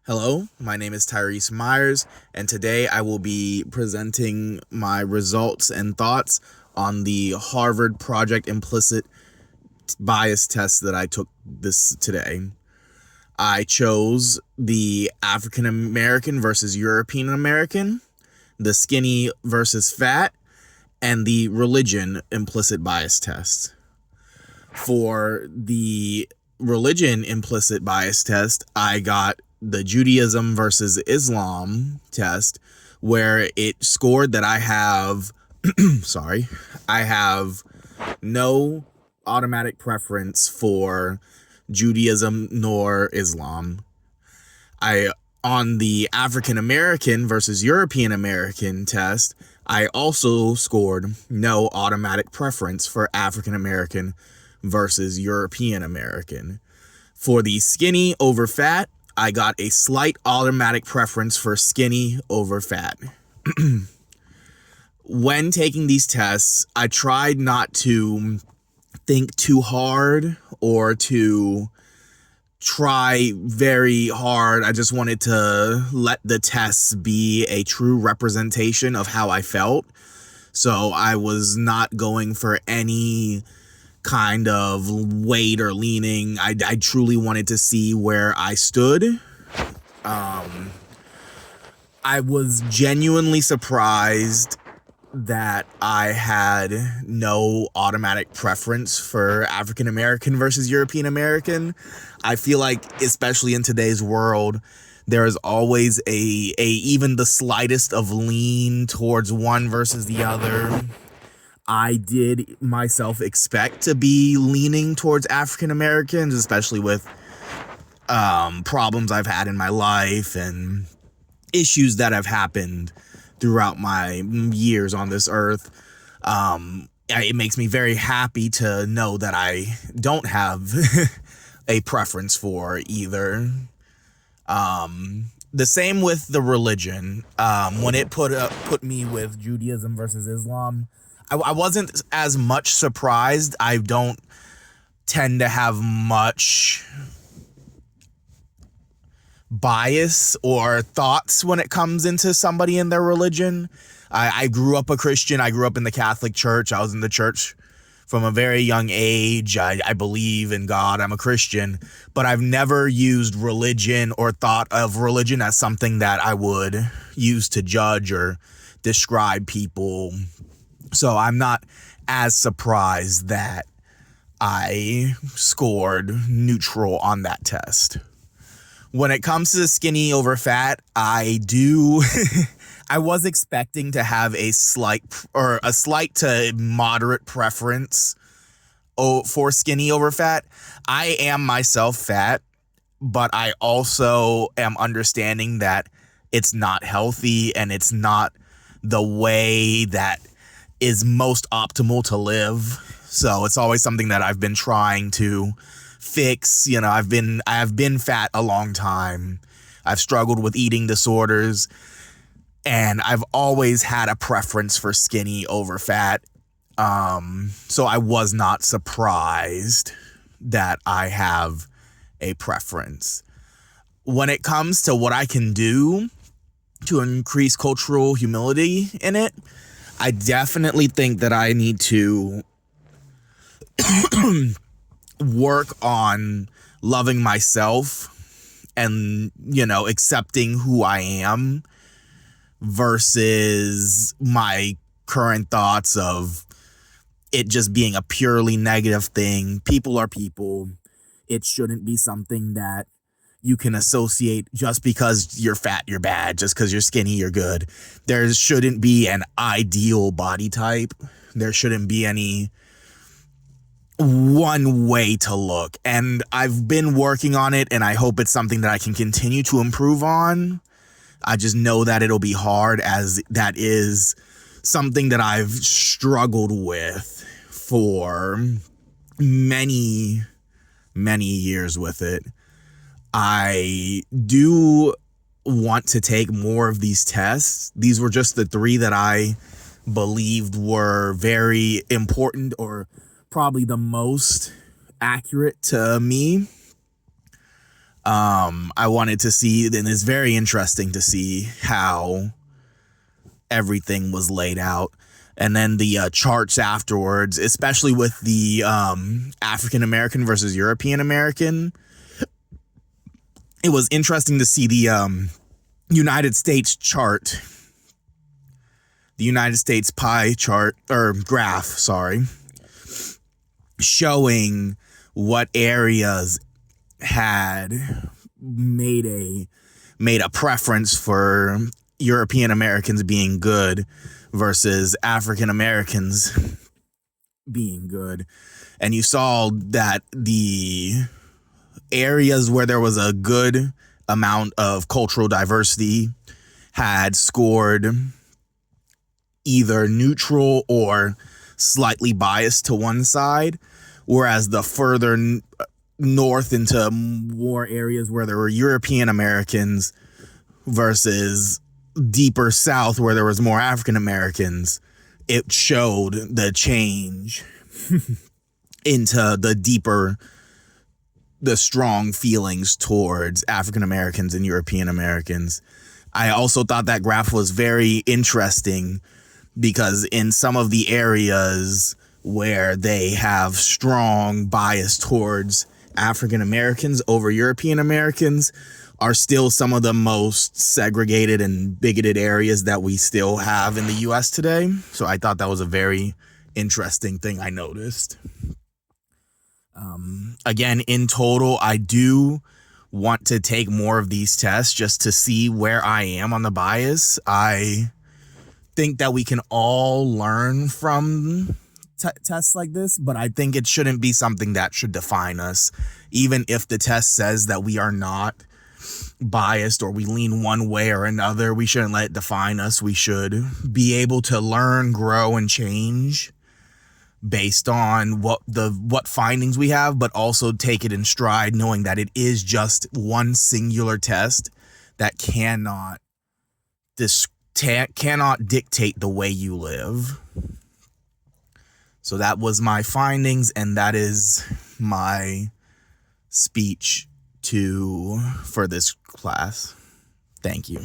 Hello, my name is Tyreece Myers, and today I will be presenting my results and thoughts on the Harvard Project Implicit Bias test that I took today. I chose the African American versus European American, the skinny versus fat, and the religion implicit bias test. For the religion implicit bias test, I got the Judaism versus Islam test, where it scored that I have I have no automatic preference for Judaism nor Islam. I On the African American versus European American test, I also scored no automatic preference for African American versus European American. For the skinny over fat, I got a slight automatic preference for skinny over fat. When taking these tests, I tried not to think too hard or to try very hard. I just wanted to let the tests be a true representation of how I felt. So I was not going for any kind of weight or leaning. I truly wanted to see where I stood. I was genuinely surprised that I had no automatic preference for African American versus European American. I feel like, especially in today's world, there is always a even the slightest of lean towards one versus the other. I did myself expect to be leaning towards African Americans, especially with problems I've had in my life and issues that have happened throughout my years on this earth. It makes me very happy to know that I don't have a preference for either. The same with the religion. When it put me with Judaism versus Islam, I wasn't as much surprised. I don't tend to have much bias or thoughts when it comes into somebody in their religion. I grew up a Christian. I grew up in the Catholic Church. I was in the church from a very young age. I believe in God. I'm a Christian, but I've never used religion or thought of religion as something that I would use to judge or describe people. So I'm not as surprised that I scored neutral on that test. When it comes to the skinny over fat, I was expecting to have a slight to moderate preference for skinny over fat. I am myself fat, but I also am understanding that it's not healthy and it's not the way that is most optimal to live. So it's always something that I've been trying to fix. I have been fat a long time. I've struggled with eating disorders, and I've always had a preference for skinny over fat. So I was not surprised that I have a preference. When it comes to what I can do to increase cultural humility in it, I definitely think that I need to work on loving myself and, accepting who I am versus my current thoughts of it just being a purely negative thing. People are people. It shouldn't be something that you can associate just because you're fat, you're bad. Just because you're skinny, you're good. There shouldn't be an ideal body type. There shouldn't be any one way to look. And I've been working on it, and I hope it's something that I can continue to improve on. I just know that it'll be hard, as that is something that I've struggled with for many, many years with it. I do want to take more of these tests. These were just the 3 that I believed were very important, or probably the most accurate to me. I wanted to see, and it's very interesting to see how everything was laid out. And then the charts afterwards, especially with the African American versus European American, it was interesting to see the United States chart, the United States pie chart, or graph, sorry, showing what areas had made a preference for European Americans being good versus African Americans being good. And you saw that the areas where there was a good amount of cultural diversity had scored either neutral or slightly biased to one side, whereas the further north into more areas where there were European Americans versus deeper south where there was more African Americans, it showed the change into the strong feelings towards African Americans and European Americans. I also thought that graph was very interesting because in some of the areas where they have strong bias towards African Americans over European Americans are still some of the most segregated and bigoted areas that we still have in the US today. So I thought that was a very interesting thing I noticed. Again, in total, I do want to take more of these tests just to see where I am on the bias. I think that we can all learn from tests like this, but I think it shouldn't be something that should define us. Even if the test says that we are not biased or we lean one way or another, we shouldn't let it define us. We should be able to learn, grow, and change based on what findings we have, but also take it in stride, knowing that it is just one singular test that cannot dictate the way you live. So that was my findings, and that is my speech for this class. Thank you.